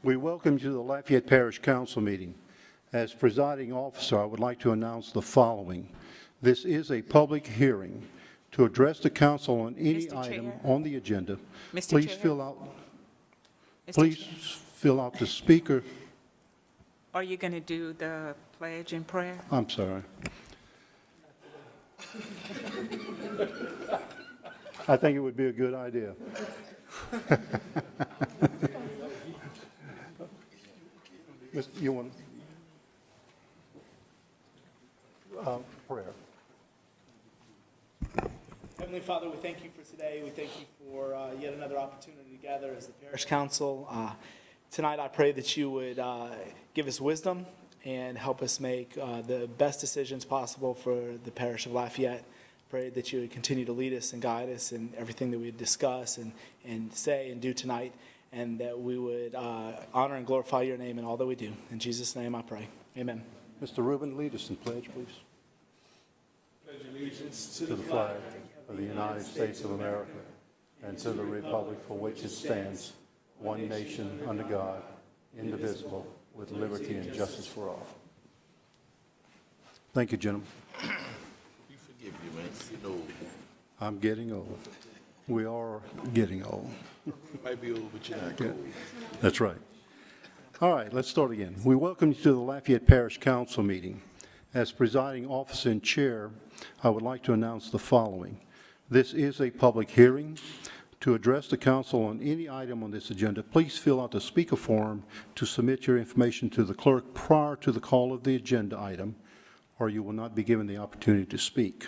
We welcome you to the Lafayette Parish Council meeting. As presiding officer, I would like to announce the following. This is a public hearing. To address the council on any Mr. item Chair. on the agenda, Mr. please Chair. please fill out the speaker. Are you going to do the pledge and prayer? I'm sorry. I think it would be a good idea. You want prayer? Heavenly Father, we thank you for today. We thank you for yet another opportunity to gather as the Parish Council. Tonight I pray that you would give us wisdom and help us make the best decisions possible for the Parish of Lafayette. Pray that you would continue to lead us and guide us in everything that we discuss and say and do tonight, and that we would honor and glorify your name in all that we do. In Jesus' name I pray. Amen. Mr. Rubin, lead us in pledge, please. Pledge allegiance To the flag of the United States of America and to the republic for which it stands, one nation under God, indivisible, with liberty and justice for all. Thank you, gentlemen. We forgive you, man. You know, I'm getting old. We are getting old. you might be old, but you're not old. That's right. All right, let's start again. We welcome you to the Lafayette Parish Council meeting. As presiding officer and chair, I would like to announce the following. This is a public hearing. To address the council on any item on this agenda, please fill out the speaker form to submit your information to the clerk prior to the call of the agenda item, or you will not be given the opportunity to speak.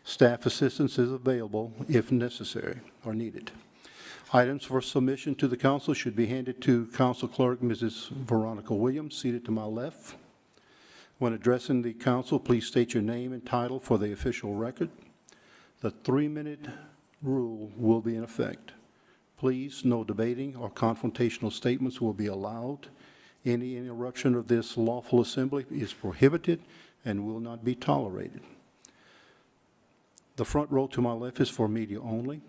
Staff assistance is available if necessary or needed. Items for submission to the council should be handed to Council Clerk Mrs. Veronica Williams, seated to my left. When addressing the council, please state your name and title for the official record. The 3-minute rule will be in effect. Please, no debating or confrontational statements will be allowed. Any interruption of this lawful assembly is prohibited and will not be tolerated. The front row to my left is for media only.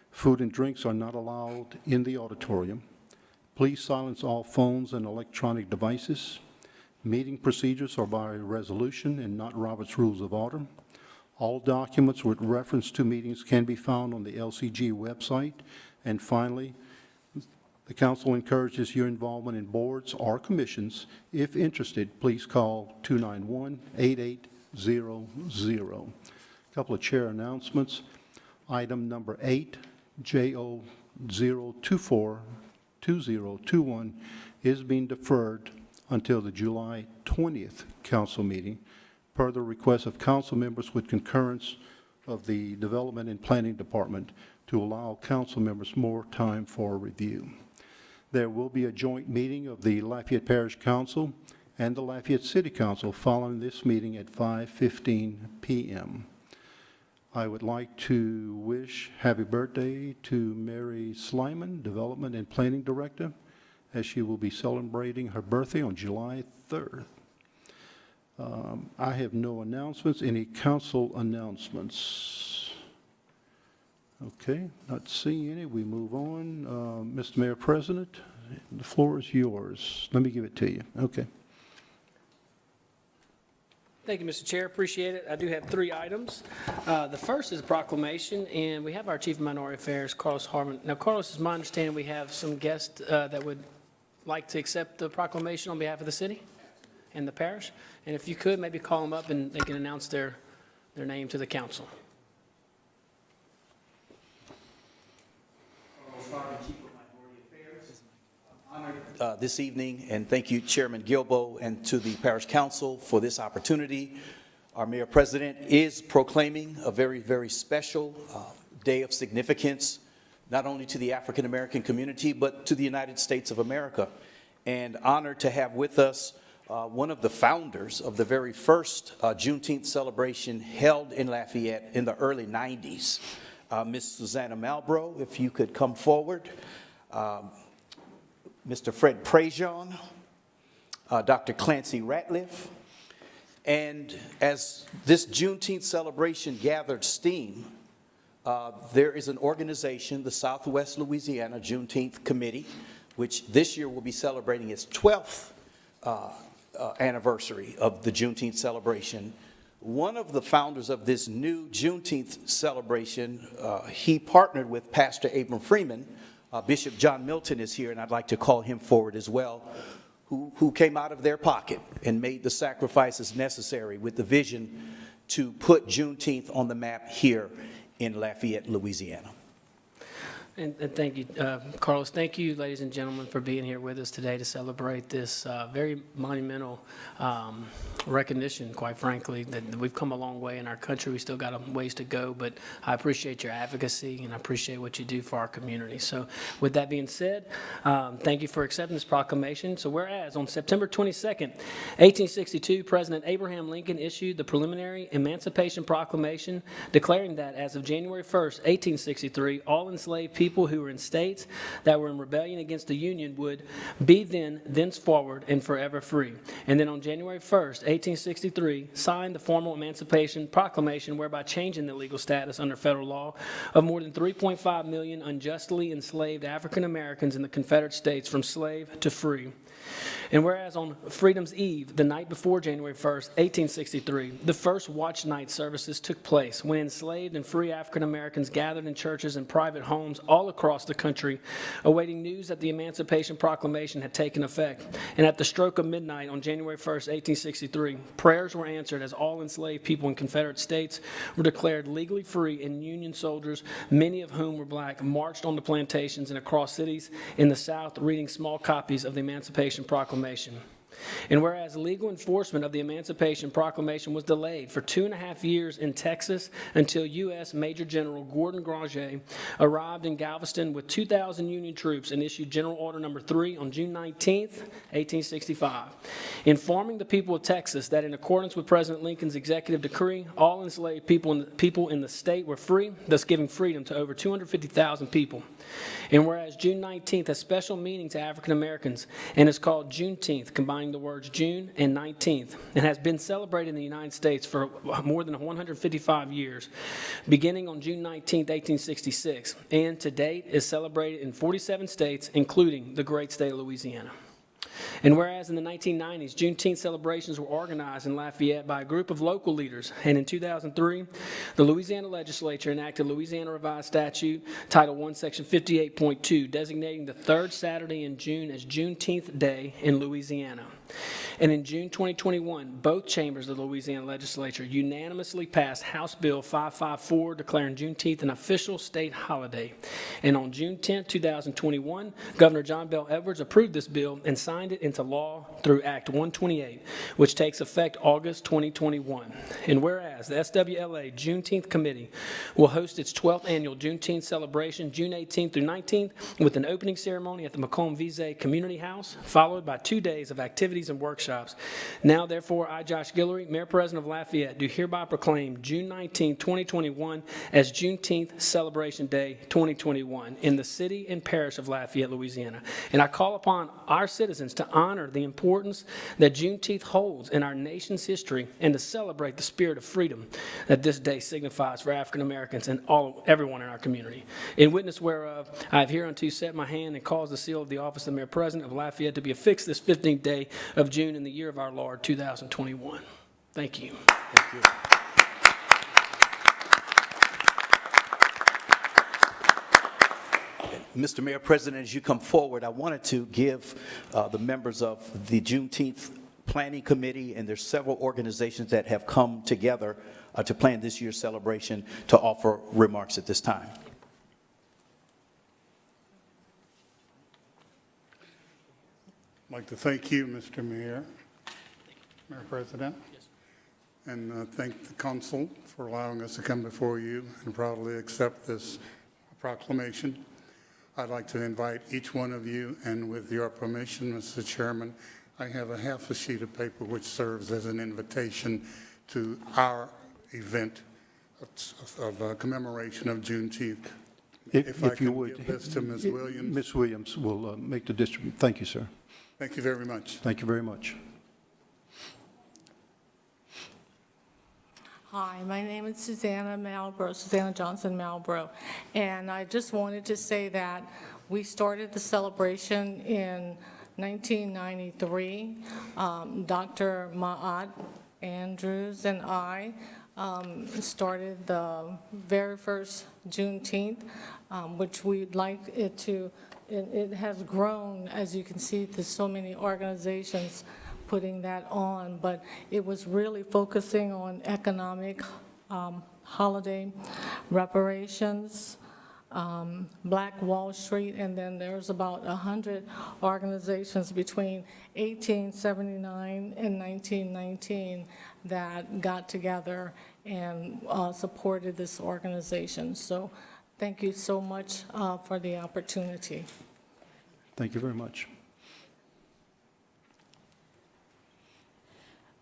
Food and drinks are not allowed in the auditorium. Please silence all phones and electronic devices. Meeting procedures are by resolution and not Robert's Rules of Order. All documents with reference to meetings can be found on the LCG website. And finally, the council encourages your involvement in boards or commissions. If interested, please call 291-8800. A couple of chair announcements. Item number 8, JO 024-2021 is being deferred until the July 20th council meeting, per the request of council members with concurrence of the Development and Planning Department to allow council members more time for review. There will be a joint meeting of the Lafayette Parish Council and the Lafayette City Council following this meeting at 5:15 p.m. I would like to wish happy birthday to Mary Slyman, Development and Planning Director, as she will be celebrating her birthday on July 3rd. I have no announcements. Any council announcements? Okay, not seeing any. We move on. Mr. Mayor President, the floor is yours. Let me give it to you. Okay. Thank you, Mr. Chair. Appreciate it. I do have 3 items. The first is a proclamation, and we have our Chief of Minority Affairs, Carlos Harmon. Now, Carlos, it's my understanding we have some guests that would like to accept the proclamation on behalf of the city and the parish. And if you could, maybe call them up and they can announce their name to the council. This evening, and thank you, Chairman Gilbo, and to the Parish Council for this opportunity. Our Mayor President is proclaiming a very, very special day of significance, not only to the African American community, but to the United States of America. And honored to have with us one of the founders of the very first Juneteenth celebration held in Lafayette in the early 90s, Ms. Susanna Malbrough, if you could come forward. Mr. Fred Prejean, Dr. Clancy Ratliff. And as this Juneteenth celebration gathered steam, there is an organization, the Southwest Louisiana Juneteenth Committee, which this year will be celebrating its 12th anniversary of the Juneteenth celebration. One of the founders of this new Juneteenth celebration, he partnered with Pastor Abram Freeman. Bishop John Milton is here, and I'd like to call him forward as well, who came out of their pocket and made the sacrifices necessary with the vision to put Juneteenth on the map here in Lafayette, Louisiana. And thank you, Carlos. Thank you, ladies and gentlemen, for being here with us today to celebrate this very monumental recognition, quite frankly, that we've come a long way in our country. We still got a ways to go, but I appreciate your advocacy, and I appreciate what you do for our community. So with that being said, thank you for accepting this proclamation. So whereas on September 22nd, 1862, President Abraham Lincoln issued the preliminary Emancipation Proclamation declaring that as of January 1st, 1863, all enslaved people who were in states that were in rebellion against the Union would be thenceforward and forever free. And then on January 1st, 1863, signed the formal Emancipation Proclamation, whereby changing the legal status under federal law of more than 3.5 million unjustly enslaved African Americans in the Confederate States from slave to free. And whereas on Freedom's Eve, the night before January 1st, 1863, the first watch night services took place when enslaved and free African Americans gathered in churches and private homes all across the country, awaiting news that the Emancipation Proclamation had taken effect. And at the stroke of midnight on January 1st, 1863, prayers were answered as all enslaved people in Confederate states were declared legally free, and Union soldiers, many of whom were black, marched on the plantations and across cities in the South, reading small copies of the Emancipation Proclamation. And whereas legal enforcement of the Emancipation Proclamation was delayed for 2.5 years in Texas until U.S. Major General Gordon Granger arrived in Galveston with 2,000 Union troops and issued General Order No. 3 on June 19th, 1865, informing the people of Texas that in accordance with President Lincoln's executive decree, all enslaved people in the state were free, thus giving freedom to over 250,000 people. And whereas June 19th has special meaning to African Americans and is called Juneteenth, combining the words June and 19th, and has been celebrated in the United States for more than 155 years, beginning on June 19th, 1866, and to date is celebrated in 47 states, including the great state of Louisiana. And whereas in the 1990s, Juneteenth celebrations were organized in Lafayette by a group of local leaders, and in 2003, the Louisiana legislature enacted Louisiana Revised Statute, Title I, Section 58.2, designating the third Saturday in June as Juneteenth Day in Louisiana. And in June 2021, both chambers of the Louisiana legislature unanimously passed House Bill 554, declaring Juneteenth an official state holiday. And on June 10, 2021, Governor John Bel Edwards approved this bill and signed it into law through Act 128, which takes effect August 2021. And whereas the SWLA Juneteenth Committee will host its 12th annual Juneteenth celebration June 18th through 19th with an opening ceremony at the Macomb Vise Community House, followed by 2 days of activities and workshops. Now, therefore, I, Josh Guillory, Mayor President of Lafayette, do hereby proclaim June 19, 2021 as Juneteenth Celebration Day 2021 in the city and parish of Lafayette, Louisiana. And I call upon our citizens to honor the importance that Juneteenth holds in our nation's history and to celebrate the spirit of freedom that this day signifies for African Americans and everyone in our community. In witness whereof, I have hereunto set my hand and caused the seal of the office of Mayor President of Lafayette to be affixed this 15th day of June in the year of our Lord, 2021. Thank you. Thank you. Mr. Mayor President, as you come forward, I wanted to give the members of the Juneteenth Planning Committee, and there's several organizations that have come together to plan this year's celebration, to offer remarks at this time. I'd like to thank you, Mr. Mayor President, and thank the council for allowing us to come before you and proudly accept this proclamation. I'd like to invite each one of you, and with your permission, Mr. Chairman, I have a half a sheet of paper which serves as an invitation to our event of commemoration of Juneteenth. If I you can would. give this to Ms. Williams. Ms. Williams will make the distribution. Thank you, sir. Thank you very much. Thank you very much. Hi, my name is Susanna Johnson Malbrough, and I just wanted to say that we started the celebration in 1993. Dr. Ma'at Andrews and I started the very first Juneteenth, which we'd like it to, it has grown, as you can see, there's so many organizations putting that on, but it was really focusing on economic holiday reparations, Black Wall Street, and then there's about 100 organizations between 1879 and 1919 that got together and supported this organization. So thank you so much for the opportunity. Thank you very much.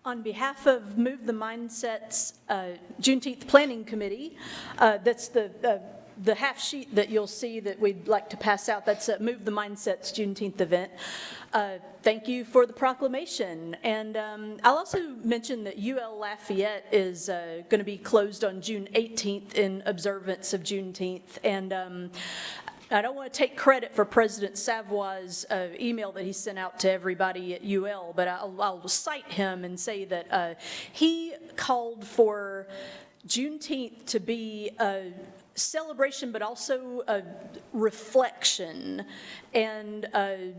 On behalf of Move the Mindset's Juneteenth Planning Committee, that's the half sheet that you'll see that we'd like to pass out. That's Move the Mindset's Juneteenth event. Thank you for the proclamation. And I'll also mention that UL Lafayette is going to be closed on June 18th in observance of Juneteenth. And I don't want to take credit for President Savoy's email that he sent out to everybody at UL, but I'll cite him and say that he called for Juneteenth to be a celebration, but also a reflection and a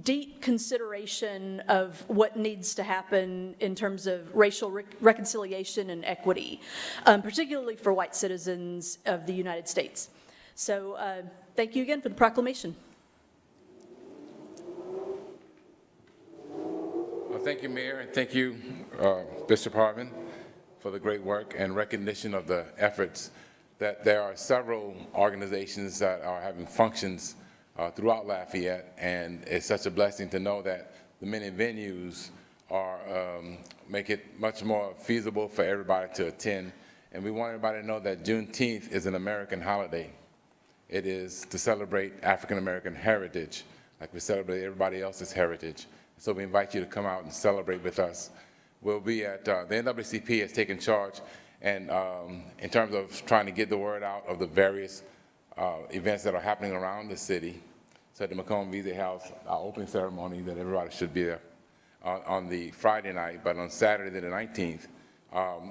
deep consideration of what needs to happen in terms of racial reconciliation and equity, particularly for white citizens of the United States. So thank you again for the proclamation. Well, thank you, Mayor, and thank you, Bishop Harvin, for the great work and recognition of the efforts that there are several organizations that are having functions throughout Lafayette, and it's such a blessing to know that the many venues are make it much more feasible for everybody to attend. And we want everybody to know that Juneteenth is an American holiday. It is to celebrate African-American heritage, like we celebrate everybody else's heritage. So we invite you to come out and celebrate with us. We'll be at, the NAACP has taken charge, and in terms of trying to get the word out of the various events that are happening around the city. So at the Macomb Visa House, our opening ceremony that everybody should be there on the Friday night, but on Saturday the 19th,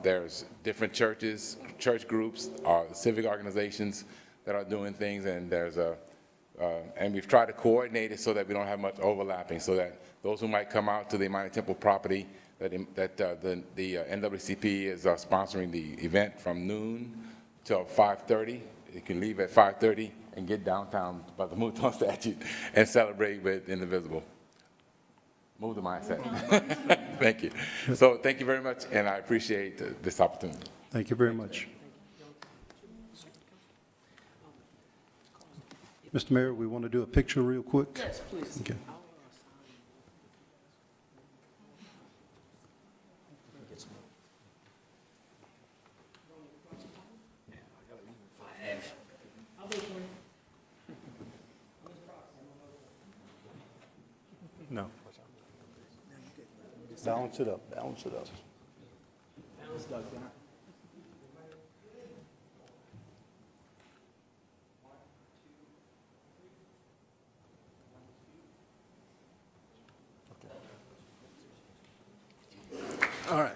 there's different churches, church groups, civic organizations that are doing things, and there's and we've tried to coordinate it so that we don't have much overlapping, so that those who might come out to the Imani Temple property, that the NAACP is sponsoring the event from noon till 5:30. You can leave at 5:30 and get downtown by the Mouton statue and celebrate with Indivisible. Move the mindset. Thank you. So thank you very much, and I appreciate this opportunity. Thank you very much. Mr. Mayor, we want to do a picture real quick? Yes, please. Okay. No. Balance it up, balance it up. All right.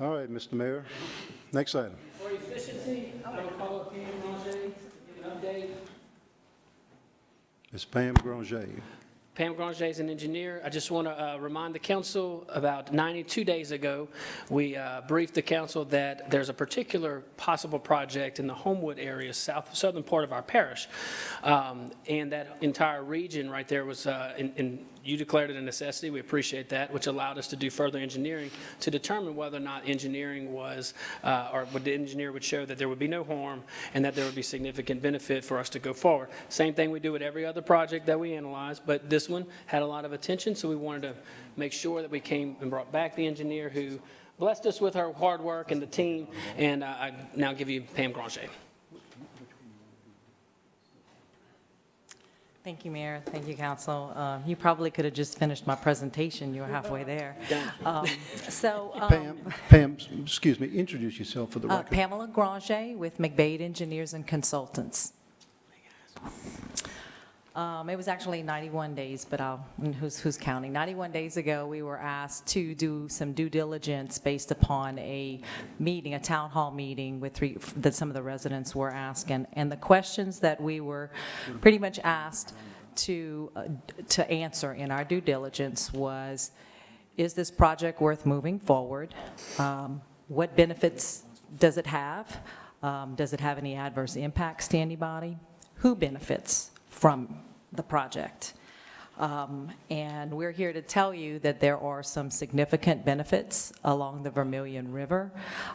All right, Mr. Mayor, next item. For efficiency, I'm going to call up Pam Granger to give an update. Ms. Pam Granger. Pam Granger is an engineer. I just want to remind the council, about 92 days ago, we briefed the council that there's a particular possible project in the Homewood area, southern part of our parish. And that entire region right there was, you declared it a necessity. We appreciate that, which allowed us to do further engineering to determine whether or not engineering was, or what the engineer would show that there would be no harm and that there would be significant benefit for us to go forward. Same thing we do with every other project that we analyze, but this one had a lot of attention, so we wanted to make sure that we came and brought back the engineer who blessed us with her hard work and the team, and I now give you Pam Granger. Thank you, Mayor. Thank you, Council. You probably could have just finished my presentation. You were halfway there. Pam, excuse me, introduce yourself for the record. Pamela Granger with McBade Engineers and Consultants. It was actually 91 days, but who's counting? 91 days ago, we were asked to do some due diligence based upon a meeting, a town hall meeting that some of the residents were asking. And the questions that we were pretty much asked to answer in our due diligence was, is this project worth moving forward? What benefits does it have? Does it have any adverse impacts to anybody? Who benefits from the project? And we're here to tell you that there are some significant benefits along the Vermilion River,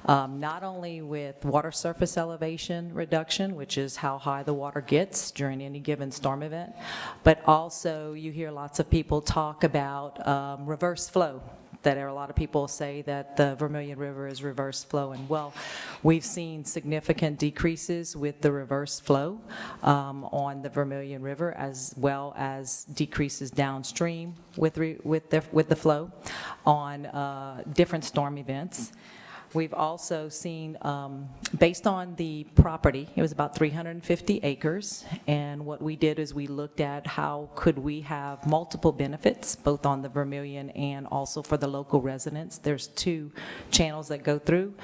not only with water surface elevation reduction, which is how high the water gets during any given storm event, but also you hear lots of people talk about reverse flow. That a lot of people say that the Vermilion River is reverse flowing. Well, we've seen significant decreases with the reverse flow on the Vermilion River, as well as decreases downstream with the flow on different storm events. We've also seen, based on the property, it was about 350 acres, and what we did is we looked at how could we have multiple benefits, both on the Vermilion and also for the local residents. There's 2 channels that go through,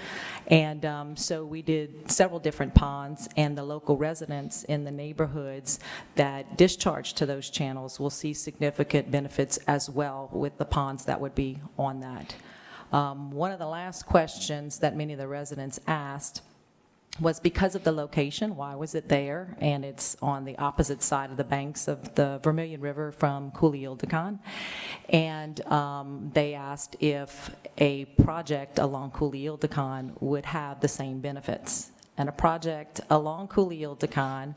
and so we did several different ponds, and the local residents in the neighborhoods that discharge to those channels will see significant benefits as well with the ponds that would be on that. One of the last questions that many of the residents asked was because of the location, why was it there? And it's on the opposite side of the banks of the Vermilion River from Cooley-Ildacon. And they asked if a project along Cooley-Ildacon would have the same benefits. And a project along Cooley-Ildacon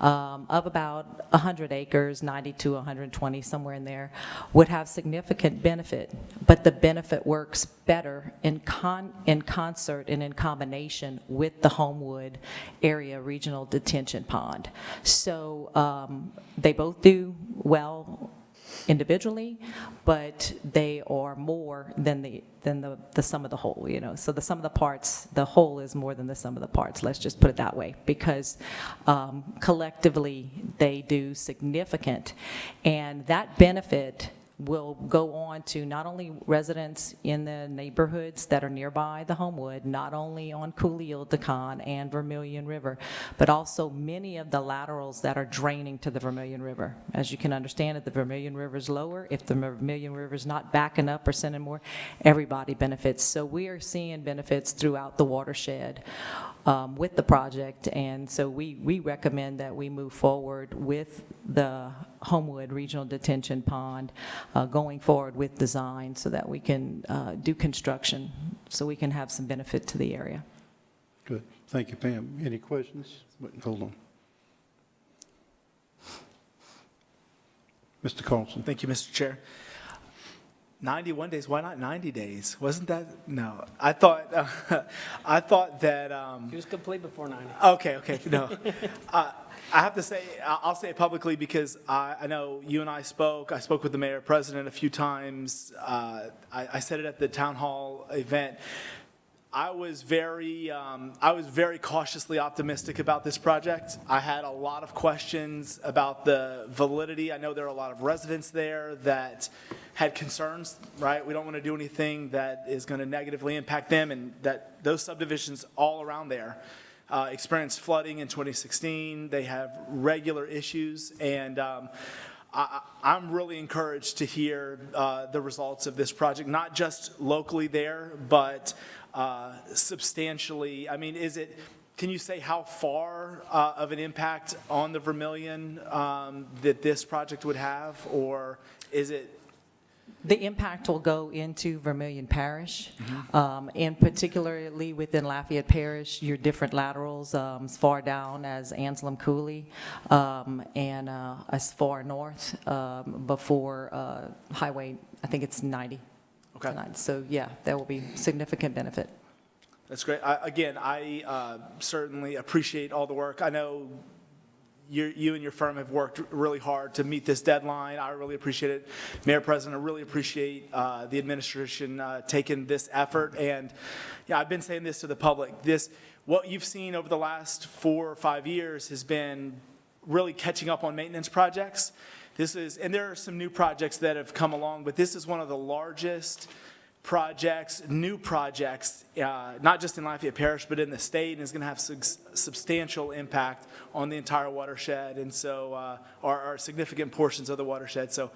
of about 100 acres, 90 to 120, somewhere in there, would have significant benefit, but the benefit works better in concert and in combination with the Homewood Area Regional Detention Pond. So they both do well individually, but they are more than the sum of the whole, you know. So the sum of the parts, the whole is more than the sum of the parts, let's just put it that way, because collectively they do significant, and that benefit will go on to not only residents in the neighborhoods that are nearby the Homewood, not only on Cooley-Ildacon and Vermilion River, but also many of the laterals that are draining to the Vermilion River. As you can understand, if the Vermilion River is lower, if the Vermilion River is not backing up or sending more, everybody benefits. So we are seeing benefits throughout the watershed with the project, and so we recommend that we move forward with the Homewood Regional Detention Pond, going forward with design so that we can do construction, so we can have some benefit to the area. Good. Thank you, Pam. Any questions? Wait, hold on. Mr. Carlson. Thank you, Mr. Chair. 91 days, why not 90 days? Wasn't that, no, I thought that. It was complete before 90. Okay, no. I have to say, I'll say it publicly because I know you and I spoke with the mayor president a few times. I said it at the town hall event. I was very cautiously optimistic about this project. I had a lot of questions about the validity. I know there are a lot of residents there that had concerns, right? We don't want to do anything that is going to negatively impact them, and that those subdivisions all around there experienced flooding in 2016. They have regular issues, and I'm really encouraged to hear the results of this project, not just locally there, but substantially. I mean, can you say how far of an impact on the Vermilion that this project would have, or is it? The impact will go into Vermilion Parish, and particularly within Lafayette Parish, your different laterals, as far down as Anselm Cooley, and as far north before Highway, I think it's 90. Okay. Tonight. So yeah, there will be significant benefit. That's great. I certainly appreciate all the work. I know you and your firm have worked really hard to meet this deadline. I really appreciate it. Mayor President, I really appreciate the administration taking this effort. And yeah, I've been saying this to the public. What you've seen over the last 4 or 5 years has been really catching up on maintenance projects. And there are some new projects that have come along, but this is one of the largest projects, new projects, not just in Lafayette Parish, but in the state, and is going to have substantial impact on the entire watershed, and so, are significant portions of the watershed. So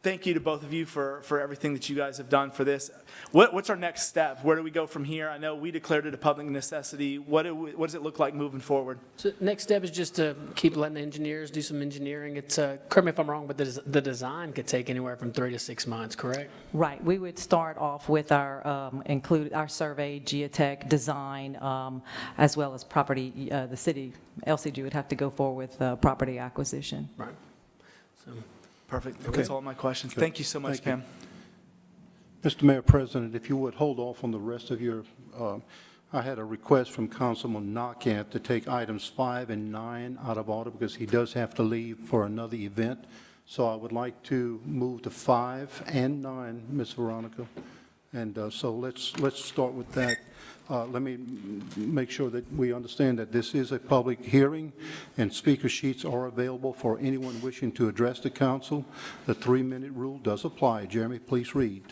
thank you to both of you for everything that you guys have done for this. What's our next step? Where do we go from here? I know we declared it a public necessity. What does it look like moving forward? So next step is just to keep letting the engineers do some engineering. It's, correct me if I'm wrong, but the design could take anywhere from 3 to 6 months, correct? Right, we would start off with our, include our survey, geotech, design, as well as property, the city, LCG would have to go forward with property acquisition. Right. So, Perfect. Okay. That's all my questions. Good. Thank you so much, Thank you. Pam. Mr. Mayor President, if you would hold off on the rest of your, I had a request from Councilman Nakant to take items 5 and 9 out of order because he does have to leave for another event. So I would like to move to 5 and 9, Ms. Veronica. And so let's start with that. Let me make sure that we understand that this is a public hearing, and speaker sheets are available for anyone wishing to address the council. The 3-minute rule does apply. Jeremy, please read.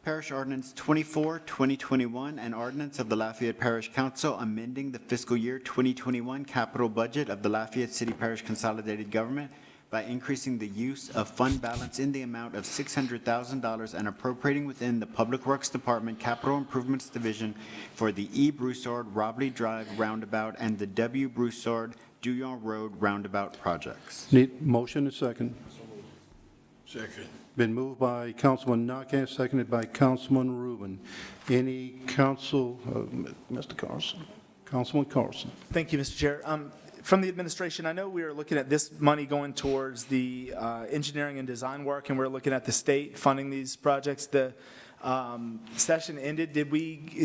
Parish Ordinance 24, 2021, an ordinance of the Lafayette Parish Council amending the fiscal year 2021 capital budget of the Lafayette City Parish Consolidated Government by increasing the use of fund balance in the amount of $600,000 and appropriating within the Public Works Department Capital Improvements Division for the E. Broussard Robley Drive Roundabout and the W. Broussard Douillon Road Roundabout projects. Need motion and second. Second. Been moved by Councilman Nakant, seconded by Councilman Rubin. Any council, Mr. Carson? Councilman Carson. Thank you, Mr. Chair. From the administration, I know we are looking at this money going towards the engineering and design work, and we're looking at the state funding these projects. The session ended.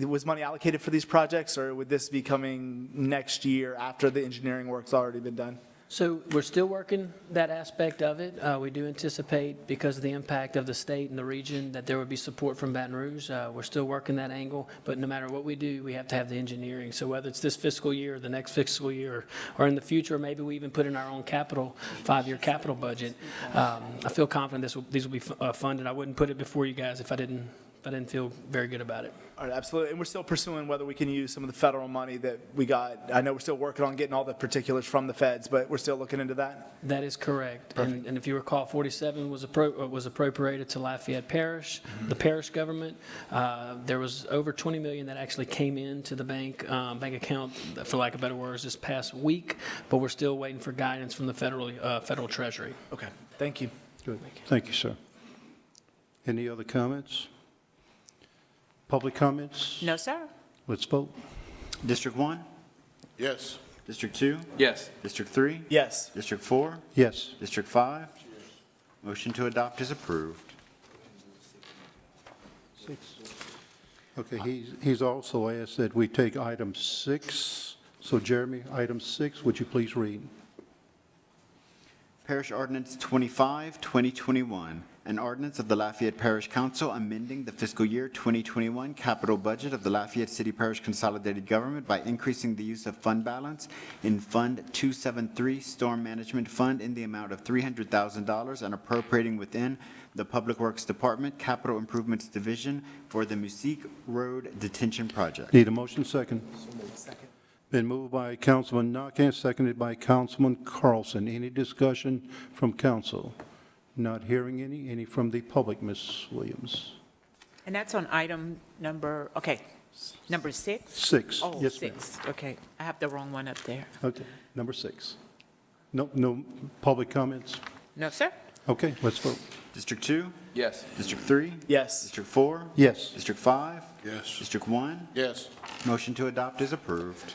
Was money allocated for these projects, or would this be coming next year after the engineering work's already been done? So we're still working that aspect of it. We do anticipate, because of the impact of the state and the region, that there would be support from Baton Rouge. We're still working that angle, but no matter what we do, we have to have the engineering. So whether it's this fiscal year, or the next fiscal year, or in the future, maybe we even put in our own capital, 5-year capital budget. I feel confident these will be funded. I wouldn't put it before you guys if I didn't feel very good about it. All right, absolutely. And we're still pursuing whether we can use some of the federal money that we got. I know we're still working on getting all the particulars from the feds, but we're still looking into that. That is correct. And if you recall, 47 was appropriated to Lafayette Parish, the parish government. There was over $20 million that actually came into the bank account, for lack of better words, this past week, but we're still waiting for guidance from the federal treasury. Okay, thank you. Good. Thank you, sir. Any other comments? Public comments? No, sir. Let's vote. District 1? Yes. District 2? Yes. District 3? Yes. District 4? Yes. District 5? Motion to adopt is approved. Okay, he's also asked that we take item 6. So Jeremy, item 6, would you please read? Parish Ordinance 25, 2021, an ordinance of the Lafayette Parish Council amending the fiscal year 2021 capital budget of the Lafayette City Parish Consolidated Government by increasing the use of fund balance in Fund 273 Storm Management Fund in the amount of $300,000 and appropriating within the Public Works Department Capital Improvements Division for the Musique Road Detention Project. Need a motion second? Second. Been moved by Councilman Nakant, seconded by Councilman Carlson. Any discussion from council? Not hearing any. Any from the public, Ms. Williams? And that's on item number 6? 6. Oh, Yes, ma'am. 6. Okay, I have the wrong one up there. Okay, number 6. No public comments? No, sir. Okay, let's vote. District 2? Yes. District 3? Yes. District 4? Yes. District 5? Yes. District 1? Yes. Motion to adopt is approved.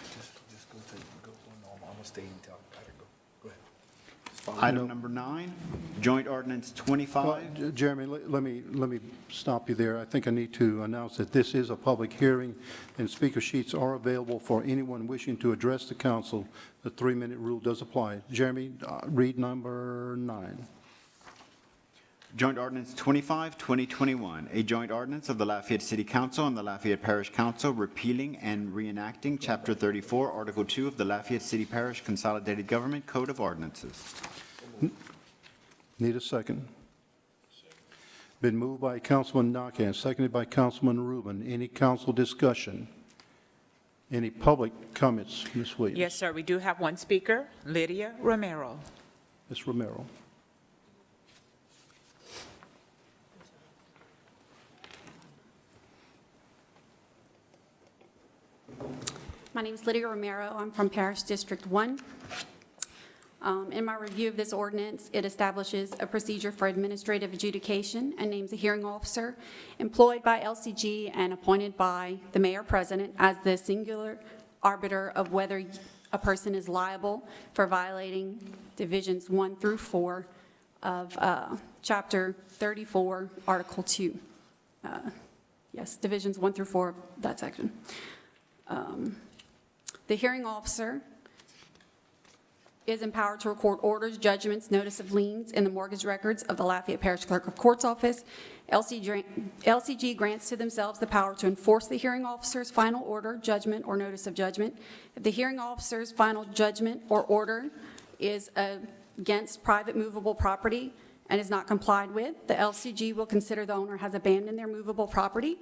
Item number 9, joint ordinance 25. Jeremy, let me stop you there. I think I need to announce that this is a public hearing, and speaker sheets are available for anyone wishing to address the council. The 3-minute rule does apply. Jeremy, read number 9. Joint ordinance 25, 2021, a joint ordinance of the Lafayette City Council and the Lafayette Parish Council repealing and reenacting Chapter 34, Article 2 of the Lafayette City Parish Consolidated Government Code of Ordinances. Need a second? Been moved by Councilman Nakhan, seconded by Councilman Rubin. Any council discussion? Any public comments, Ms. Williams? Yes, sir, we do have one speaker, Lydia Romero. Ms. Romero. My name is Lydia Romero. I'm from Parish District 1. In my review of this ordinance, it establishes a procedure for administrative adjudication and names a hearing officer employed by LCG and appointed by the mayor president as the singular arbiter of whether a person is liable for violating Divisions 1 through 4 of Chapter 34, Article 2. Yes, Divisions 1 through 4 of that section. The hearing officer is empowered to record orders, judgments, notice of liens in the mortgage records of the Lafayette Parish Clerk of Court's office. LCG grants to themselves the power to enforce the hearing officer's final order, judgment, or notice of judgment. If the hearing officer's final judgment or order is against private movable property and is not complied with, the LCG will consider the owner has abandoned their movable property,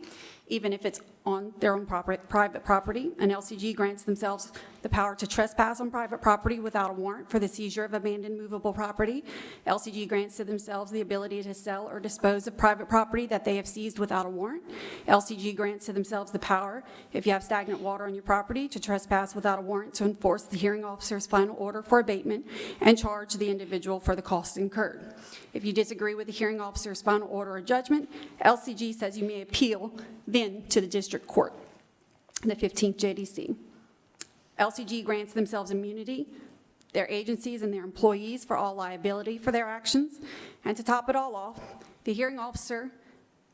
even if it's on their own private property. And LCG grants themselves the power to trespass on private property without a warrant for the seizure of abandoned movable property. LCG grants to themselves the ability to sell or dispose of private property that they have seized without a warrant. LCG grants to themselves the power, if you have stagnant water on your property, to trespass without a warrant to enforce the hearing officer's final order for abatement and charge the individual for the costs incurred. If you disagree with the hearing officer's final order or judgment, LCG says you may appeal then to the district court, the 15th JDC. LCG grants themselves immunity, their agencies and their employees for all liability for their actions. And to top it all off, the hearing officer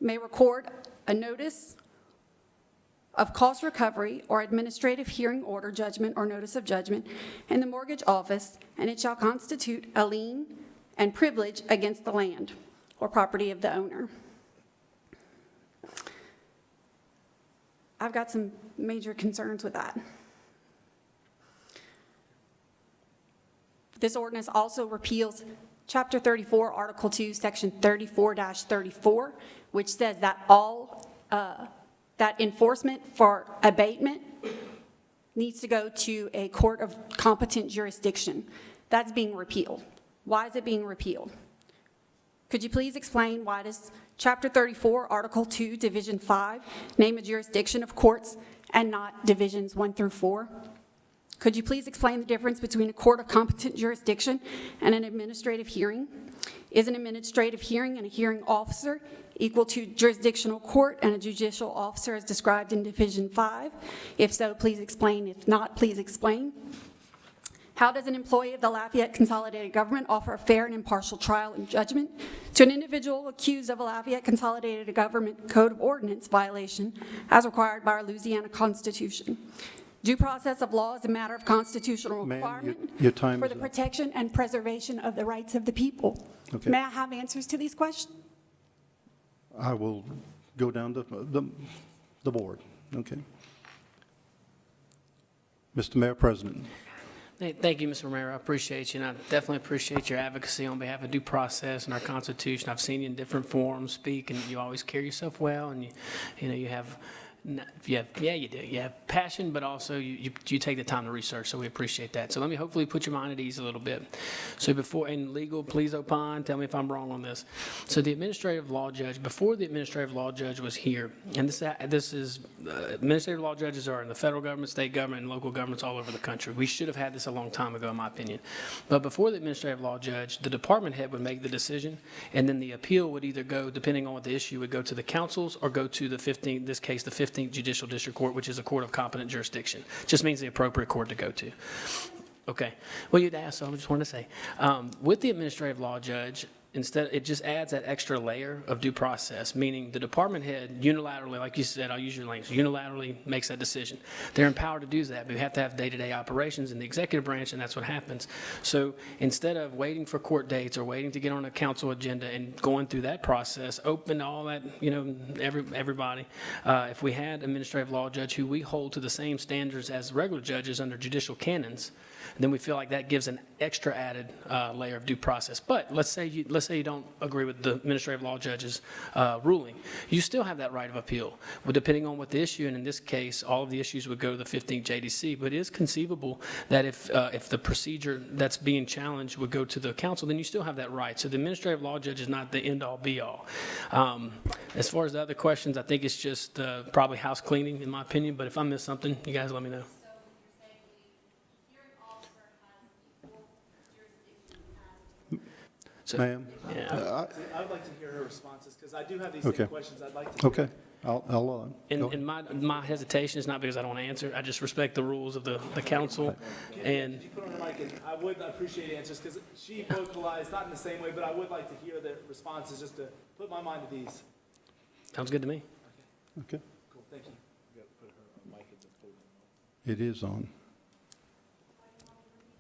may record a notice of cost recovery or administrative hearing order, judgment, or notice of judgment in the mortgage office, and it shall constitute a lien and privilege against the land or property of the owner. I've got some major concerns with that. This ordinance also repeals Chapter 34, Article 2, Section 34-34, which says that that enforcement for abatement needs to go to a court of competent jurisdiction. That's being repealed. Why is it being repealed? Could you please explain why does Chapter 34, Article 2, Division 5, name a jurisdiction of courts and not Divisions 1 through 4? Could you please explain the difference between a court of competent jurisdiction and an administrative hearing? Is an administrative hearing and a hearing officer equal to jurisdictional court and a judicial officer as described in Division 5? If so, please explain. If not, please explain. How does an employee of the Lafayette Consolidated Government offer a fair and impartial trial and judgment to an individual accused of a Lafayette Consolidated Government Code of Ordinance violation as required by our Louisiana Constitution? Due process of law is a matter of constitutional requirement your time for is the up. protection and preservation of the rights of the people. Okay. May I have answers to these questions? I will go down the board. Okay. Mr. Mayor President. Hey, thank you, Mr. Romero. I appreciate you, and I definitely appreciate your advocacy on behalf of due process and our Constitution. I've seen you in different forums speak, and you always carry yourself well, and you have you do. You have passion, but also you take the time to research, so we appreciate that. So let me hopefully put your mind at ease a little bit. So in legal, please opine, tell me if I'm wrong on this. So the administrative law judge, before the administrative law judge was here, and this is, administrative law judges are in the federal government, state government, and local governments all over the country. We should have had this a long time ago, in my opinion. But before the administrative law judge, the department head would make the decision, and then the appeal would either go, depending on what the issue, would go to the councils or go to the 15th, in this case, the 15th Judicial District Court, which is a court of competent jurisdiction. Just means the appropriate court to go to. Okay. Well, you'd asked, so I just wanted to say, with the administrative law judge, instead, it just adds that extra layer of due process, meaning the department head unilaterally, like you said, I'll use your language, unilaterally makes that decision. They're empowered to do that, but we have to have day-to-day operations in the executive branch, and that's what happens. So instead of waiting for court dates or waiting to get on a council agenda and going through that process, open to all that, everybody, if we had administrative law judge who we hold to the same standards as regular judges under judicial canons, then we feel like that gives an extra added layer of due process. But let's say you don't agree with the administrative law judge's ruling. You still have that right of appeal, well, depending on what the issue, and in this case, all of the issues would go to the 15th JDC, but it is conceivable that if the procedure that's being challenged would go to the council, then you still have that right. So the administrative law judge is not the end-all, be-all. As far as the other questions, I think it's just probably house cleaning, in my opinion, but if I missed something, you guys let me know. So, Ma'am? yeah. I would like to hear her responses, because I do have these Okay. same questions I'd like to hear. Okay, I'll go And ahead. my hesitation is not because I don't want to answer. I just respect the rules of the council. And Could you put on the mic, and I would appreciate answers, because she vocalized, not in the same way, but I would like to hear the responses, just to put my mind at ease. sounds good to me. Okay, Cool, thank you. it is on.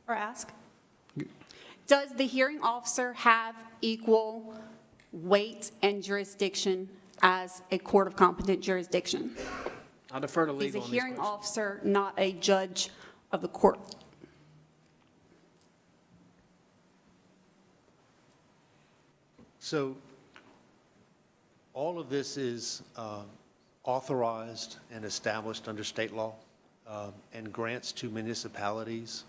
Or ask? Does the hearing officer have equal weight and jurisdiction as a court of competent jurisdiction? I'll defer to He's a legal on these hearing questions. officer, not a judge of the court. So all of this is authorized and established under state law and grants to municipalities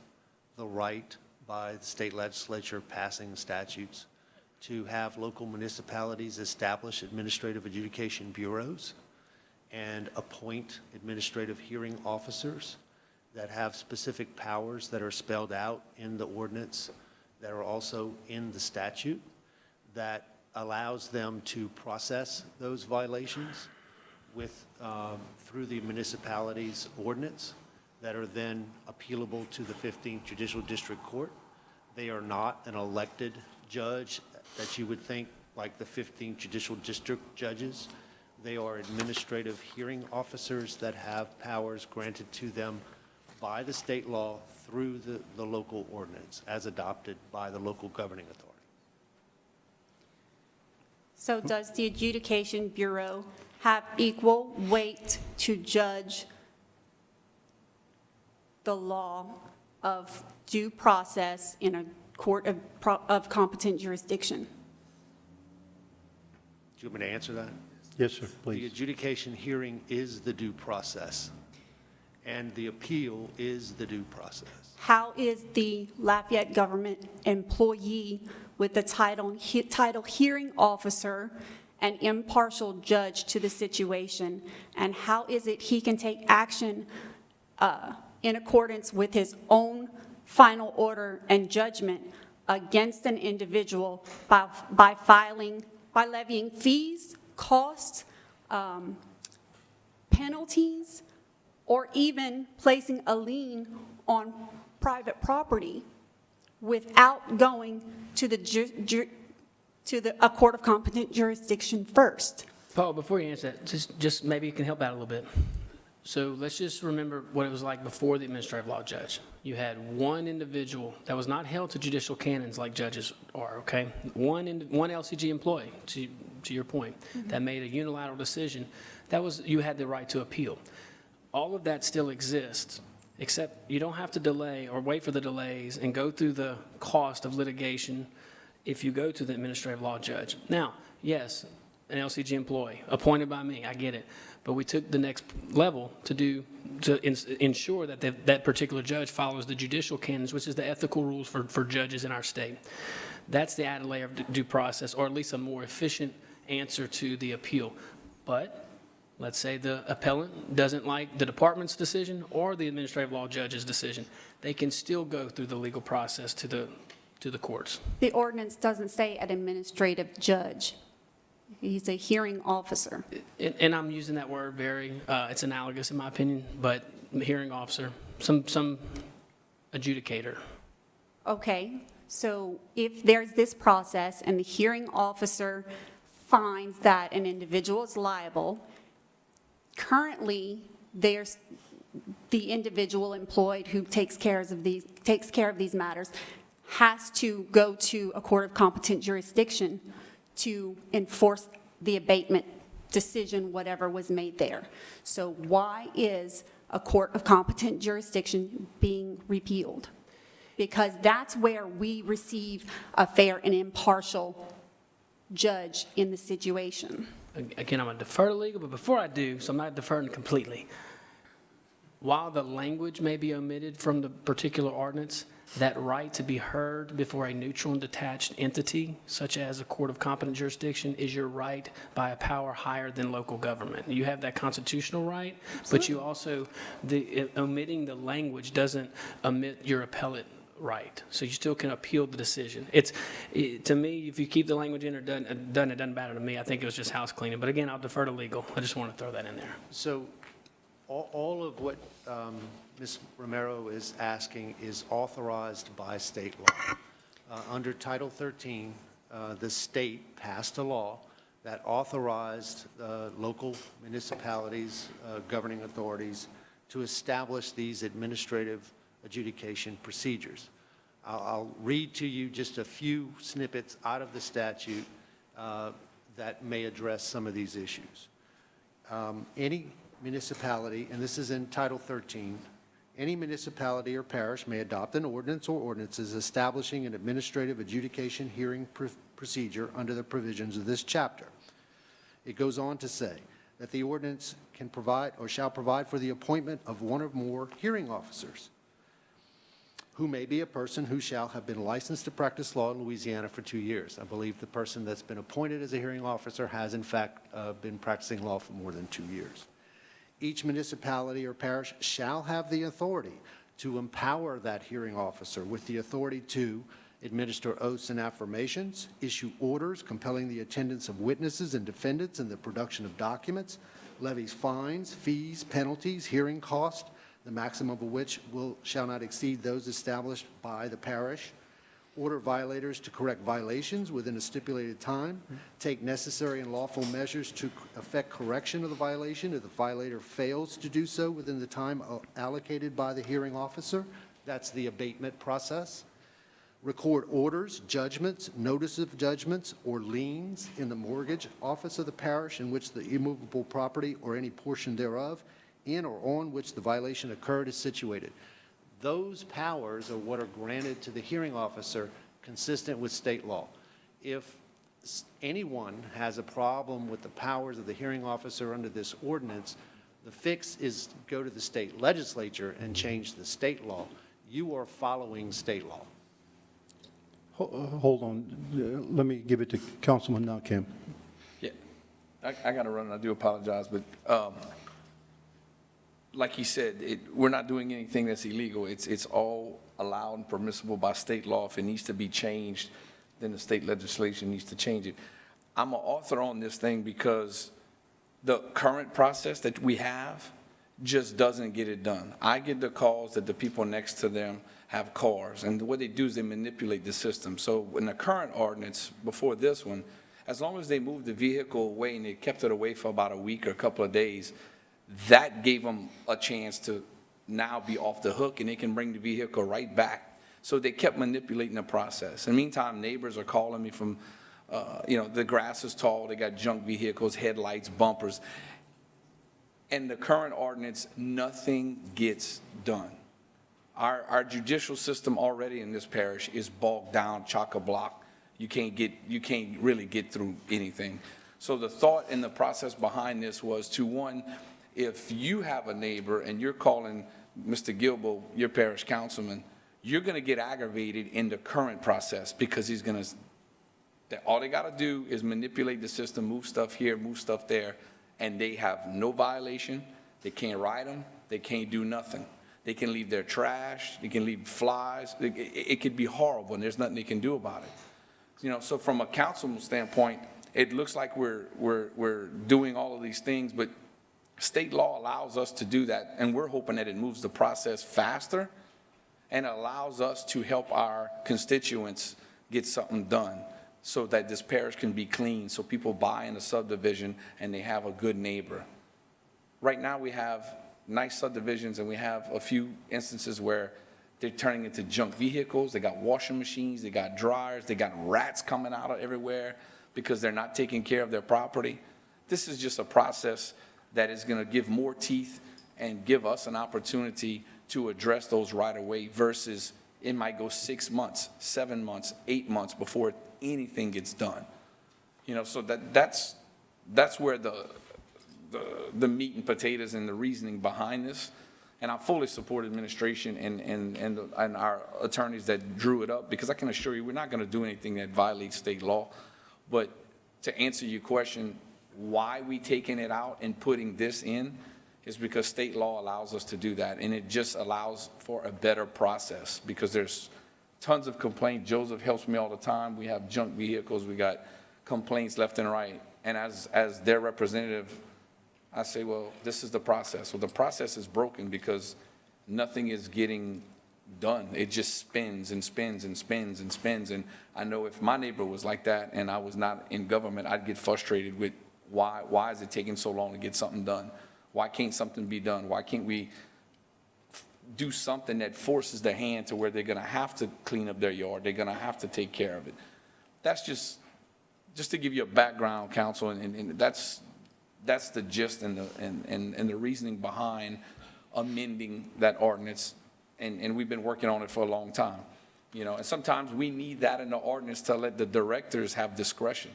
the right by the state legislature passing statutes to have local municipalities establish administrative adjudication bureaus and appoint administrative hearing officers that have specific powers that are spelled out in the ordinance, that are also in the statute, that allows them to process those violations through the municipality's ordinance, that are then appealable to the 15th Judicial District Court. They are not an elected judge that you would think like the 15th Judicial District judges. They are administrative hearing officers that have powers granted to them by the state law through the local ordinance as adopted by the local governing authority. So does the adjudication bureau have equal weight to judge the law of due process in a court of competent jurisdiction? Do you want me to answer that? Yes, sir, The please. adjudication hearing is the due process, and the appeal is the due process. How is the Lafayette government employee with the title hearing officer an impartial judge to the situation? And how is it he can take action in accordance with his own final order and judgment against an individual by levying fees, costs, penalties, or even placing a lien on private property without going to a court of competent jurisdiction first? Paul, before you answer that, just maybe you can help out a little bit. So let's just remember what it was like before the administrative law judge. You had one individual that was not held to judicial canons like judges are, okay? One LCG employee, to your point, that made a unilateral decision. You had the right to appeal. All of that still exists, except you don't have to delay or wait for the delays and go through the cost of litigation if you go to the administrative law judge. Now, yes, an LCG employee, appointed by me, I get it. But we took the next level to ensure that that particular judge follows the judicial canons, which is the ethical rules for judges in our state. That's the added layer of due process, or at least a more efficient answer to the appeal. But let's say the appellant doesn't like the department's decision or the administrative law judge's decision. They can still go through the legal process to the courts. The ordinance doesn't say an administrative judge. He's a hearing officer. And I'm using that word it's analogous in my opinion, but hearing officer, some adjudicator. Okay, so if there's this process and the hearing officer finds that an individual is liable, currently, there's the individual employed who takes care of these matters has to go to a court of competent jurisdiction to enforce the abatement decision, whatever was made there. So why is a court of competent jurisdiction being repealed? Because that's where we receive a fair and impartial judge in the situation. Again, I'm going to defer to legal, but before I do, so I'm not deferring completely. While the language may be omitted from the particular ordinance, that right to be heard before a neutral and detached entity, such as a court of competent jurisdiction, is your right by a power higher than local government. You have that constitutional right, but you also, omitting the language doesn't omit your appellate right. So you still can appeal the decision. To me, if you keep the language in or it doesn't matter to me. I think it was just house cleaning. But again, I'll defer to legal. I just want to throw that in there. So all of what Ms. Romero is asking is authorized by state law. Under Title 13, the state passed a law that authorized local municipalities, governing authorities, to establish these administrative adjudication procedures. I'll read to you just a few snippets out of the statute that may address some of these issues. Any municipality, and this is in Title 13, any municipality or parish may adopt an ordinance or ordinances establishing an administrative adjudication hearing procedure under the provisions of this chapter. It goes on to say that the ordinance can provide or shall provide for the appointment of one or more hearing officers, who may be a person who shall have been licensed to practice law in Louisiana for 2 years. I believe the person that's been appointed as a hearing officer has in fact been practicing law for more than 2 years. Each municipality or parish shall have the authority to empower that hearing officer with the authority to administer oaths and affirmations, issue orders compelling the attendance of witnesses and defendants and the production of documents, levies fines, fees, penalties, hearing costs, the maximum of which shall not exceed those established by the parish, order violators to correct violations within a stipulated time, take necessary and lawful measures to effect correction of the violation if the violator fails to do so within the time allocated by the hearing officer. That's the abatement process. Record orders, judgments, notice of judgments, or liens in the mortgage office of the parish in which the immovable property or any portion thereof in or on which the violation occurred is situated. Those powers are what are granted to the hearing officer consistent with state law. If anyone has a problem with the powers of the hearing officer under this ordinance, the fix is go to the state legislature and change the state law. You are following state law. Hold on. Let me give it to Councilman Nakam. Yeah, I got to run, and I do apologize, but like he said, we're not doing anything that's illegal. It's all allowed and permissible by state law. If it needs to be changed, then the state legislation needs to change it. I'm an author on this thing because the current process that we have just doesn't get it done. I get the calls that the people next to them have cars, and what they do is they manipulate the system. So in the current ordinance, before this one, as long as they moved the vehicle away and they kept it away for about a week or a couple of days, that gave them a chance to now be off the hook, and they can bring the vehicle right back. So they kept manipulating the process. In the meantime, neighbors are calling me from, the grass is tall, they got junk vehicles, headlights, bumpers. And the current ordinance, nothing gets done. Our judicial system already in this parish is bogged down, chock-a-block. You can't really get through anything. So the thought and the process behind this was to, one, if you have a neighbor and you're calling Mr. Gilbo, your parish councilman, you're going to get aggravated in the current process because he's going to, all they got to do is manipulate the system, move stuff here, move stuff there, and they have no violation. They can't write them. They can't do nothing. They can leave their trash. They can leave flies. It could be horrible, and there's nothing they can do about it. So from a councilman standpoint, it looks like we're doing all of these things, but state law allows us to do that, and we're hoping that it moves the process faster and allows us to help our constituents get something done so that this parish can be clean, so people buy in a subdivision and they have a good neighbor. Right now, we have nice subdivisions, and we have a few instances where they're turning into junk vehicles. They got washing machines, they got dryers, they got rats coming out of everywhere because they're not taking care of their property. This is just a process that is going to give more teeth and give us an opportunity to address those right away versus it might go 6 months, 7 months, 8 months before anything gets done. You know, so that's where the meat and potatoes and the reasoning behind this. And I fully support administration and our attorneys that drew it up, because I can assure you we're not going to do anything that violates state law. But to answer your question, why we taking it out and putting this in is because state law allows us to do that, and it just allows for a better process because there's tons of complaints. Joseph helps me all the time. We have junk vehicles. We got complaints left and right. And as their representative, I say, well, this is the process. Well, the process is broken because nothing is getting done. It just spins and spins and spins and spins. And I know if my neighbor was like that and I was not in government, I'd get frustrated with why is it taking so long to get something done? Why can't something be done? Why can't we do something that forces the hand to where they're going to have to clean up their yard? They're going to have to take care of it. That's just to give you a background, counsel, and that's the gist and the reasoning behind amending that ordinance, and we've been working on it for a long time. You know, and sometimes we need that in the ordinance to let the directors have discretion.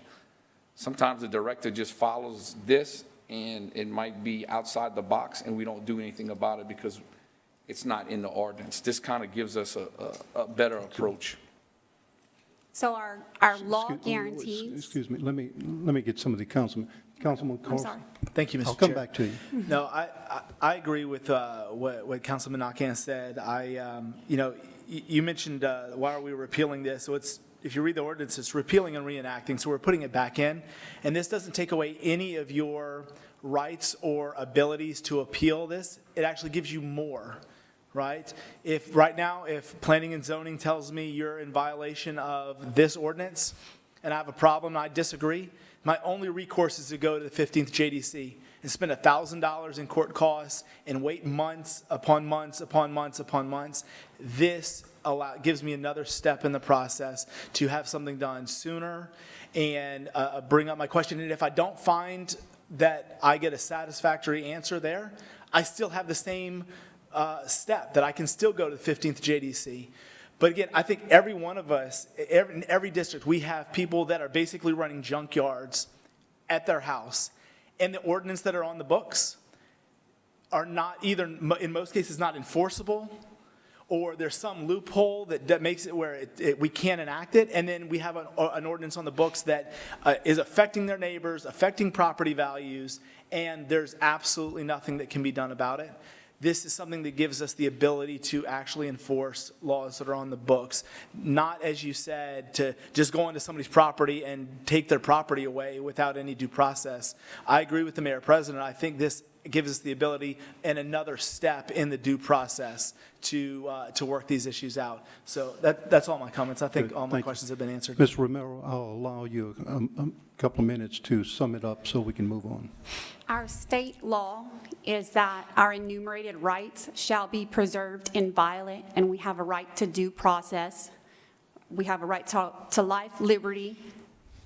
Sometimes the director just follows this, and it might be outside the box, and we don't do anything about it because it's not in the ordinance. This kind of gives us a better approach. So our law guarantees. Excuse me, let me get some of the Councilman I'm Carlson. sorry. Thank you, Mr. Chair. I'll come back to you. No, I agree with what Councilman Nakhan said. You mentioned why are we repealing this? So if you read the ordinance, it's repealing and reenacting, so we're putting it back in. And this doesn't take away any of your rights or abilities to appeal this. It actually gives you more, right? If planning and zoning tells me you're in violation of this ordinance and I have a problem and I disagree, my only recourse is to go to the 15th JDC and spend $1,000 in court costs and wait months upon months upon months upon months. This gives me another step in the process to have something done sooner and bring up my question. And if I don't find that I get a satisfactory answer there, I still have the same step that I can still go to the 15th JDC. But again, I think every one of us, in every district, we have people that are basically running junkyards at their house. And the ordinance that are on the books are not either, in most cases, not enforceable, or there's some loophole that makes it where we can't enact it. And then we have an ordinance on the books that is affecting their neighbors, affecting property values, and there's absolutely nothing that can be done about it. This is something that gives us the ability to actually enforce laws that are on the books, not, as you said, to just go onto somebody's property and take their property away without any due process. I agree with the Mayor President. I think this gives us the ability and another step in the due process to work these issues out. So that's all my comments. I think Good. all my Thank you. questions have been answered. Ms. Romero, I'll allow you a couple of minutes to sum it up so we can move on. Our state law is that our enumerated rights shall be preserved inviolate, and we have a right to due process. We have a right to life, liberty,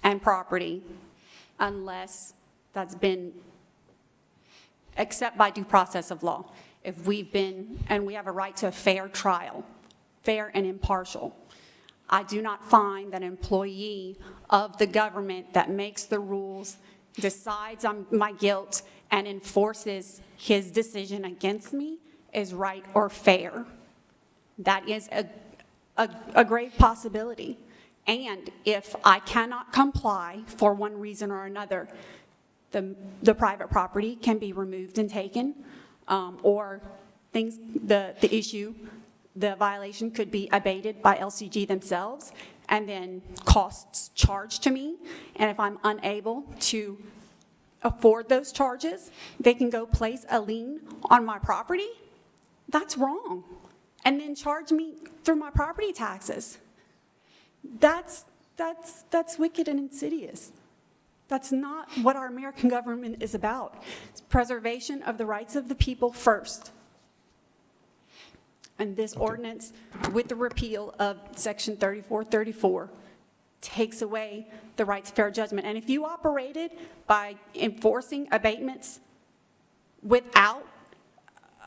and property, unless that's been, except by due process of law. If and we have a right to a fair trial, fair and impartial. I do not find that an employee of the government that makes the rules, decides on my guilt, and enforces his decision against me is right or fair. That is a grave possibility. And if I cannot comply for one reason or another, the private property can be removed and taken, or the violation could be abated by LCG themselves, and then costs charged to me. And if I'm unable to afford those charges, they can go place a lien on my property. That's wrong. and then charge me through my property taxes. That's wicked and insidious. That's not what our American government is about. It's preservation of the rights of the people first. And this ordinance, with the repeal of Section 3434, takes away the right to fair judgment. And if you operated by enforcing abatements without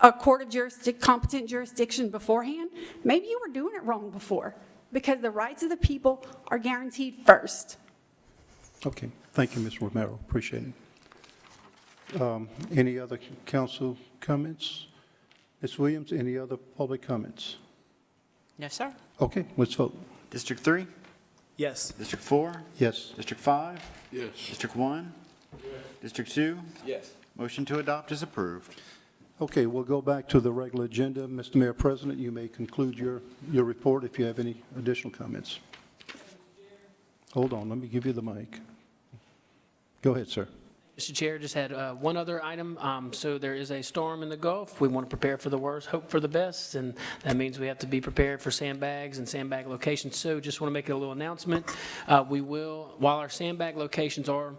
a court of competent jurisdiction beforehand, maybe you were doing it wrong before, because the rights of the people are guaranteed first. Okay, thank you, Ms. Romero, appreciate it. Any other council comments? Ms. Williams, any other public comments? No, sir. Okay, let's vote. District 3? Yes. District 4? Yes. District 5? Yes. District 1? District 2? Yes. Motion to adopt is approved. Okay, we'll go back to the regular agenda. Mr. Mayor President, you may conclude your report if you have any additional comments. Hold on, let me give you the mic. Go ahead, sir. Mr. Chair, just had one other item. So there is a storm in the Gulf. We want to prepare for the worst, hope for the best, and that means we have to be prepared for sandbags and sandbag locations. So just want to make a little announcement. We will, while our sandbag locations are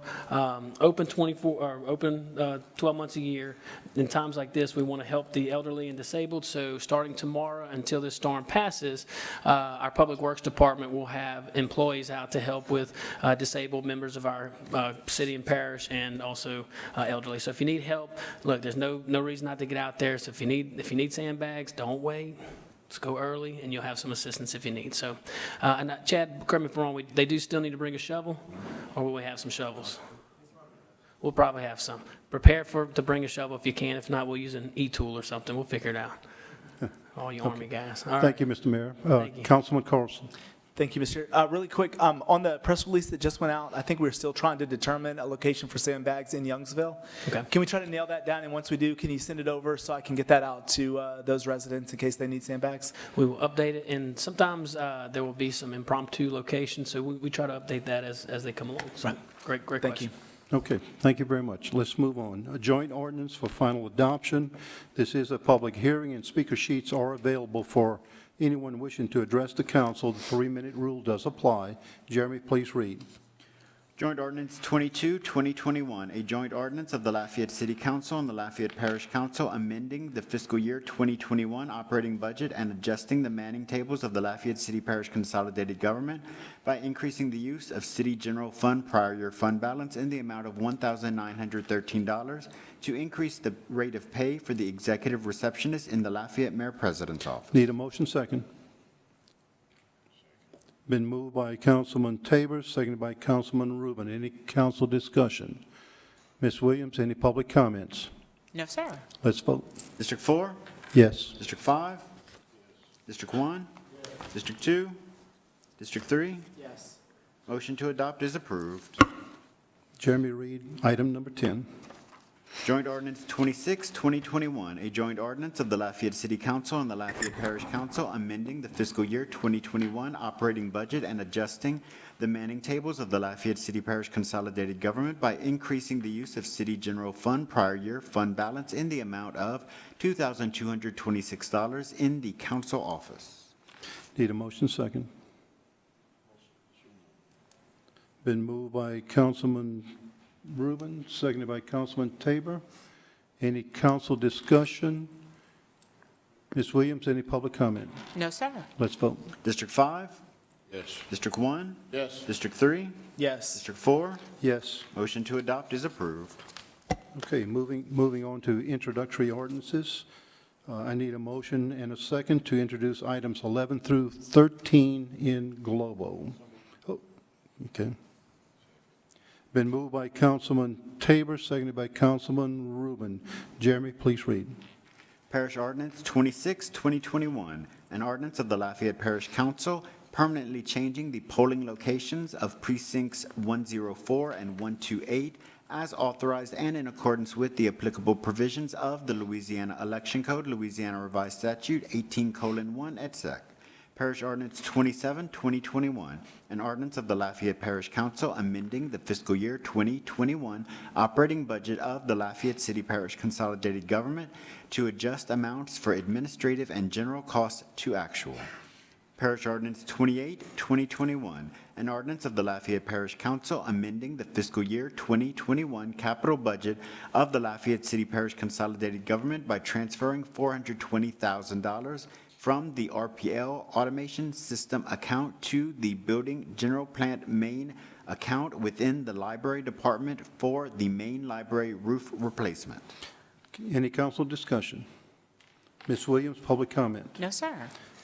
open 12 months a year, in times like this, we want to help the elderly and disabled. So starting tomorrow until this storm passes, our Public Works Department will have employees out to help with disabled members of our city and parish, and also elderly. So if you need help, look, there's no reason not to get out there. So if you need sandbags, don't wait. Let's go early, and you'll have some assistance if you need. So, and Chad, correct me if I'm wrong, they do still need to bring a shovel, or will we have some shovels? We'll probably have some. Prepare to bring a shovel if you can. If not, we'll use an e-tool or something. We'll figure it out. All you Army guys. All right. Thank you, Mr. Mayor. Thank you. Councilman Carlson. Thank you, Mr. Really quick, on the press release that just went out, I think we're still trying to determine a location for sandbags in Youngsville. Okay. Can we try to nail that down? And once we do, can you send it over so I can get that out to those residents in case they need sandbags? We will update it, and sometimes there will be some impromptu locations, so we try to update that as they come along. So, great Thank question. you. Okay, thank you very much. Let's move on. A joint ordinance for final adoption. This is a public hearing, and speaker sheets are available for anyone wishing to address the council. The 3-minute rule does apply. Jeremy, please read. Joint Ordinance 22, 2021, a joint ordinance of the Lafayette City Council and the Lafayette Parish Council amending the fiscal year 2021 operating budget and adjusting the manning tables of the Lafayette City Parish Consolidated Government by increasing the use of City General Fund prior year fund balance in the amount of $1,913 to increase the rate of pay for the executive receptionist in the Lafayette Mayor President's office. Need a motion second. Been moved by Councilman Tabor, seconded by Councilman Rubin. Any council discussion? Ms. Williams, any public comments? No, sir. Let's vote. District 4? Yes. District 5? District 1? District 2? District 3? Yes. Motion to adopt is approved. Jeremy, read item number 10. Joint Ordinance 26, 2021, a joint ordinance of the Lafayette City Council and the Lafayette Parish Council amending the fiscal year 2021 operating budget and adjusting the manning tables of the Lafayette City Parish Consolidated Government by increasing the use of City General Fund prior year fund balance in the amount of $2,226 in the council office. Need a motion second. Been moved by Councilman Rubin, seconded by Councilman Tabor. Any council discussion? Ms. Williams, any public comment? No, sir. Let's vote. District 5? Yes. District 1? Yes. District 3? Yes. District 4? Yes. Motion to adopt is approved. Okay, moving on to introductory ordinances. I need a motion and a second to introduce items 11 through 13 in globo. Oh, okay. Been moved by Councilman Tabor, seconded by Councilman Rubin. Jeremy, please read. Parish Ordinance 26, 2021, an ordinance of the Lafayette Parish Council permanently changing the polling locations of precincts 104 and 128 as authorized and in accordance with the applicable provisions of the Louisiana Election Code, Louisiana Revised Statute 18:1 et seq. Parish Ordinance 27, 2021, an ordinance of the Lafayette Parish Council amending the fiscal year 2021 operating budget of the Lafayette City Parish Consolidated Government to adjust amounts for administrative and general costs to actual. Parish Ordinance 28, 2021, an ordinance of the Lafayette Parish Council amending the fiscal year 2021 capital budget of the Lafayette City Parish Consolidated Government by transferring $420,000 from the RPL Automation System account to the Building General Plant Main account within the Library Department for the main library roof replacement. Any council discussion? Ms. Williams, public comment. No, sir.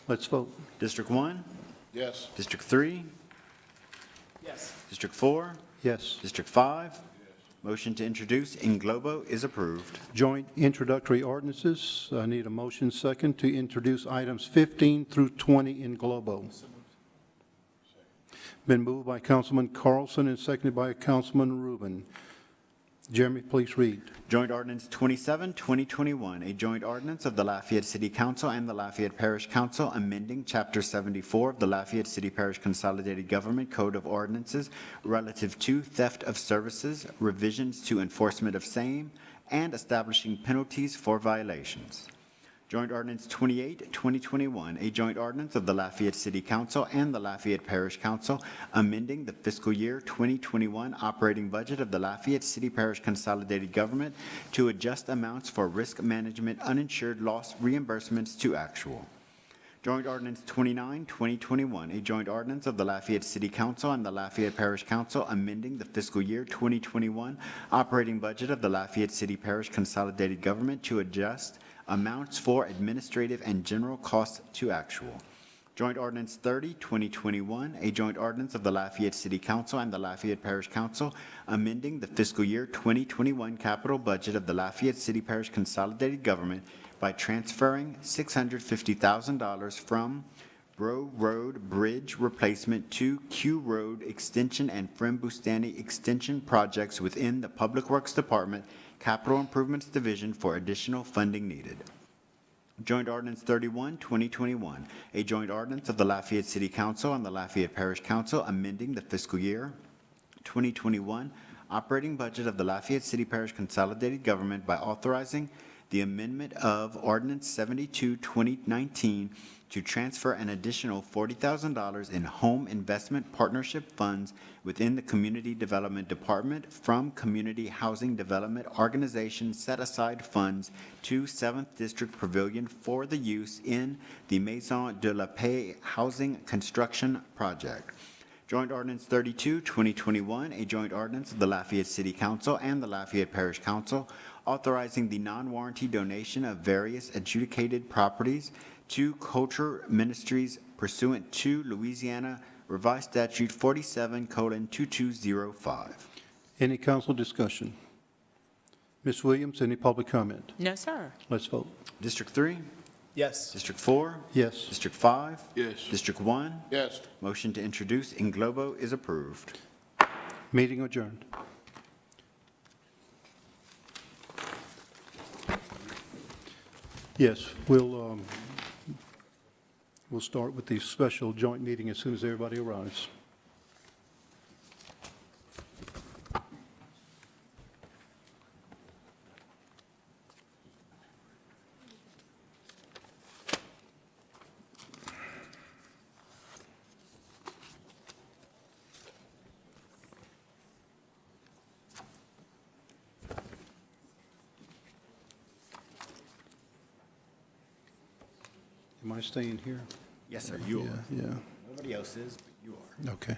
Let's vote. District 1? Yes. District 3? Yes. District 4? Yes. District 5? Motion to introduce in globo is approved. Joint introductory ordinances. I need a motion second to introduce items 15 through 20 in globo. Been moved by Councilman Carlson and seconded by Councilman Rubin. Jeremy, please read. Joint Ordinance 27, 2021, a joint ordinance of the Lafayette City Council and the Lafayette Parish Council amending Chapter 74 of the Lafayette City Parish Consolidated Government Code of Ordinances relative to theft of services, revisions to enforcement of same, and establishing penalties for violations. Joint Ordinance 28, 2021, a joint ordinance of the Lafayette City Council and the Lafayette Parish Council amending the fiscal year 2021 operating budget of the Lafayette City Parish Consolidated Government to adjust amounts for risk management uninsured loss reimbursements to actual. Joint Ordinance 29, 2021, a joint ordinance of the Lafayette City Council and the Lafayette Parish Council amending the fiscal year 2021 operating budget of the Lafayette City Parish Consolidated Government to adjust amounts for administrative and general costs to actual. Joint Ordinance 30, 2021, a joint ordinance of the Lafayette City Council and the Lafayette Parish Council amending the fiscal year 2021 capital budget of the Lafayette City Parish Consolidated Government by transferring $650,000 from Bro Road Bridge Replacement to Q Road Extension and Frembustani Extension projects within the Public Works Department Capital Improvements Division for additional funding needed. Joint Ordinance 31, 2021, a joint ordinance of the Lafayette City Council and the Lafayette Parish Council amending the fiscal year 2021 operating budget of the Lafayette City Parish Consolidated Government by authorizing the amendment of Ordinance 72, 2019 to transfer an additional $40,000 in home investment partnership funds within the Community Development Department from Community Housing Development Organization set-aside funds to 7th District Pavilion for the use in the Maison de la Paix Housing Construction Project. Joint Ordinance 32, 2021, a joint ordinance of the Lafayette City Council and the Lafayette Parish Council authorizing the non-warranty donation of various adjudicated properties to Culture Ministries pursuant to Louisiana Revised Statute 47:2205. Any council discussion? Ms. Williams, any public comment? No, sir. Let's vote. District 3? Yes. District 4? Yes. District 5? Yes. District 1? Yes. Motion to introduce in globo is approved. Meeting adjourned. Yes, we'll start with the special joint meeting as soon as everybody arrives. Am I staying here? Yes, sir, you are. Yeah, Nobody else is, but you are. okay.